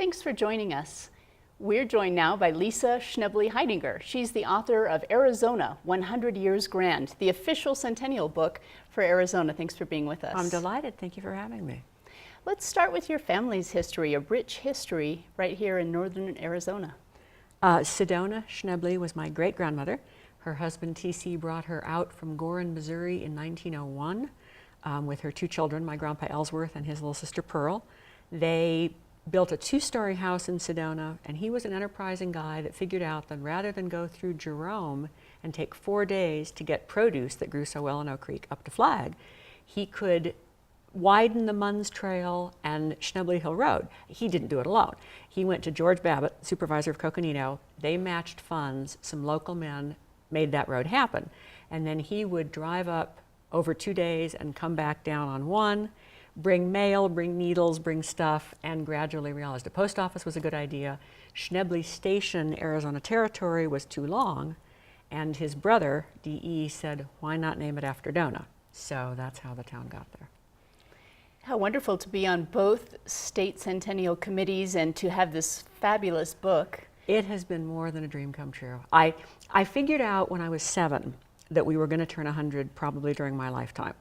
Thanks for joining us. We're joined now by Lisa Schnebly Heidinger. She's the author of Arizona, 100 Years Grand, the official centennial book for Arizona. Thanks for being with us. I'm delighted. Thank you for having me. Let's start with your family's history, a rich history right here in northern Arizona. Sedona Schnebly was my great-grandmother. Her husband T.C. brought her out from Gorin, Missouri in 1901 with her two children, my grandpa Ellsworth and his little sister Pearl. They built a two-story house in Sedona, and he was an enterprising guy that figured out that rather than go through Jerome and take 4 days to get produce that grew so well in Oak Creek up to Flag, he could widen the Munns Trail and Schnebly Hill Road. He didn't do it alone. He went to George Babbitt, supervisor of Coconino. They matched funds. Some local men made that road happen. And then he would drive up over 2 days and come back down on one, bring mail, bring needles, bring stuff, and gradually realized the post office was a good idea. Schnebly Station, Arizona Territory, was too long, and his brother, D.E., said, why not name it after Dona? So that's how the town got there. How wonderful to be on both state centennial committees and to have this fabulous book. It has been more than a dream come true. I figured out when I was 7 that we were going to turn 100 probably during my lifetime.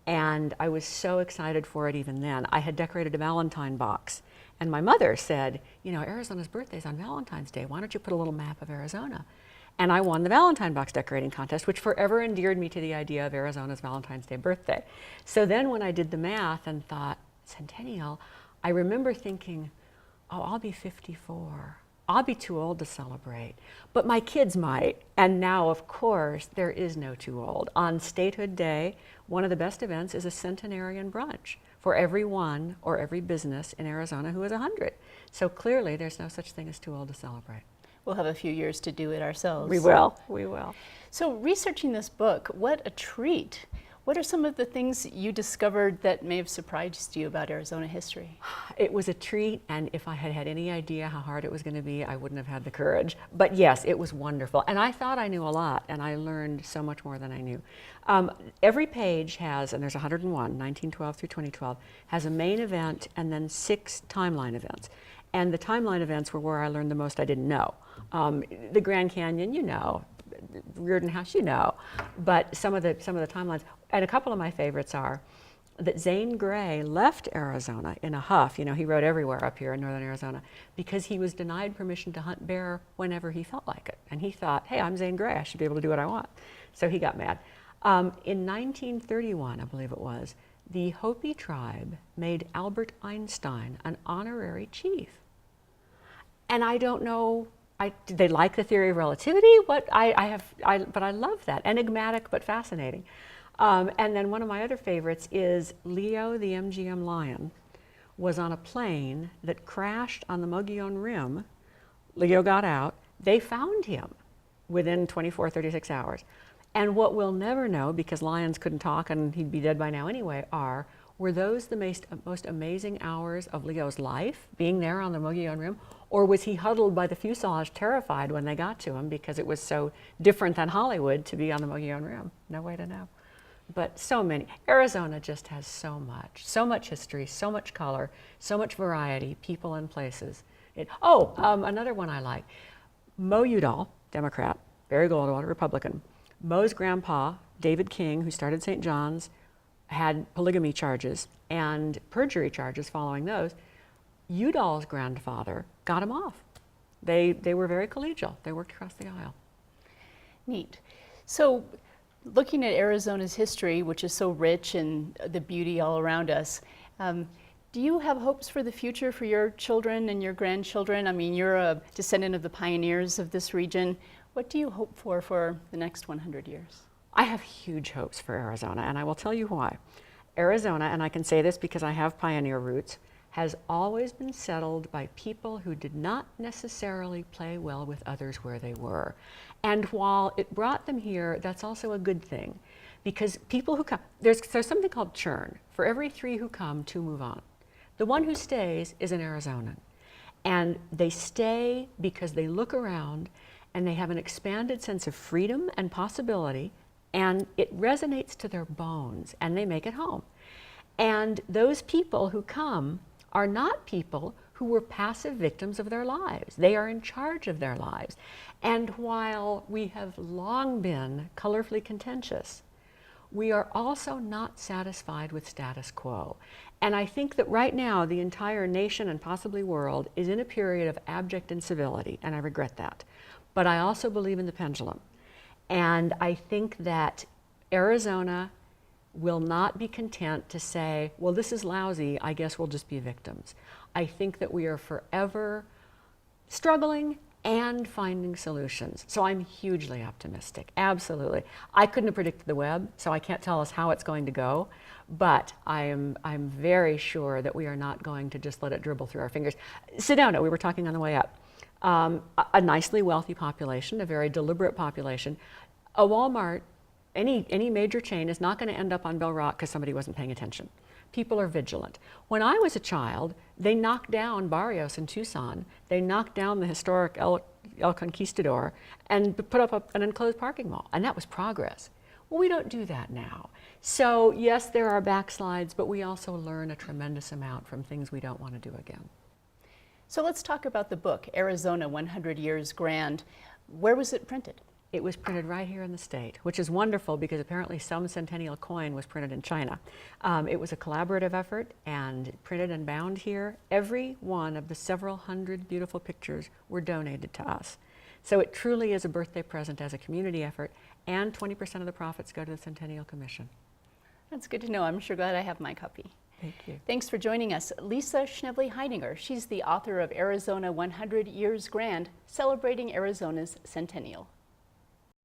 And I was so excited for it even then. I had decorated a Valentine box. And my mother said, you know, Arizona's birthday's on Valentine's Day. Why don't you put a little map of Arizona? And I won the Valentine box decorating contest, which forever endeared me to the idea of Arizona's Valentine's Day birthday. So then when I did the math and thought, centennial, I remember thinking, oh, I'll be 54. I'll be too old to celebrate, but my kids might. And now, of course, there is no too old. On Statehood Day, one of the best events is a centenarian brunch for everyone or every business in Arizona who is 100. So clearly, there's no such thing as too old to celebrate. We'll have a few years to do it ourselves. We will, we will. So researching this book, what a treat. What are some of the things you discovered that may have surprised you about Arizona history? It was a treat, and if I had had any idea how hard it was going to be, I wouldn't have had the courage. But yes, it was wonderful. And I thought I knew a lot, and I learned so much more than I knew. Every page has, and there's 101, 1912 through 2012, has a main event and then 6 timeline events. And the timeline events were where I learned the most I didn't know. The Grand Canyon, you know. Reardon House, you know, but some of the timelines, and a couple of my favorites are that Zane Grey left Arizona in a huff. You know, he rode everywhere up here in northern Arizona because he was denied permission to hunt bear whenever he felt like it, and he thought, hey, I'm Zane Grey, I should be able to do what I want. So he got mad. In 1931, I believe it was, the Hopi tribe made Albert Einstein an honorary chief, and I don't know. Did they like the theory of relativity? But I love that. Enigmatic but fascinating. And then one of my other favorites is Leo the MGM lion was on a plane that crashed on the Mogollon Rim. Leo got out. They found him within 24, 36 hours. And what we'll never know, because lions couldn't talk and he'd be dead by now anyway, were those the most amazing hours of Leo's life, being there on the Mogollon Rim? Or was he huddled by the fuselage, terrified when they got to him because it was so different than Hollywood to be on the Mogollon Rim? No way to know. But so many. Arizona just has so much history, so much color, so much variety, people and places. Another one I like. Mo Udall, Democrat, Barry Goldwater, Republican. Mo's grandpa, David King, who started St. John's, had polygamy charges and perjury charges following those. Udall's grandfather got him off. They were very collegial. They worked across the aisle. Neat. So looking at Arizona's history, which is so rich and the beauty all around us, do you have hopes for the future for your children and your grandchildren? I mean, you're a descendant of the pioneers of this region. What do you hope for the next 100 years? I have huge hopes for Arizona, and I will tell you why. Arizona, and I can say this because I have pioneer roots, has always been settled by people who did not necessarily play well with others where they were. And while it brought them here, that's also a good thing, because people who come, there's something called churn. For every 3 who come, 2 move on. The one who stays is an Arizonan. And they stay because they look around and they have an expanded sense of freedom and possibility, and it resonates to their bones, and they make it home. And those people who come are not people who were passive victims of their lives. They are in charge of their lives. And while we have long been colorfully contentious, we are also not satisfied with status quo. And I think that right now the entire nation and possibly world is in a period of abject incivility, and I regret that. But I also believe in the pendulum. And I think that Arizona will not be content to say, well, this is lousy, I guess we'll just be victims. I think that we are forever struggling and finding solutions. So I'm hugely optimistic, absolutely. I couldn't have predicted the web, so I can't tell us how it's going to go, but I'm very sure that we are not going to just let it dribble through our fingers. Sedona, we were talking on the way up. A nicely wealthy population, a very deliberate population. A Walmart, any major chain is not going to end up on Bell Rock because somebody wasn't paying attention. People are vigilant. When I was a child, they knocked down Barrios in Tucson. They knocked down the historic El Conquistador and put up an enclosed parking mall, and that was progress. Well, we don't do that now. So yes, there are backslides, but we also learn a tremendous amount from things we don't want to do again. So let's talk about the book, Arizona 100 Years Grand. Where was it printed? It was printed right here in the state, which is wonderful because apparently some centennial coin was printed in China. It was a collaborative effort and printed and bound here. Every one of the several hundred beautiful pictures were donated to us. So it truly is a birthday present as a community effort, and 20% of the profits go to the Centennial Commission. That's good to know. I'm sure glad I have my copy. Thank you. Thanks for joining us, Lisa Schnebly Heidinger. She's the author of Arizona 100 Years Grand, celebrating Arizona's centennial.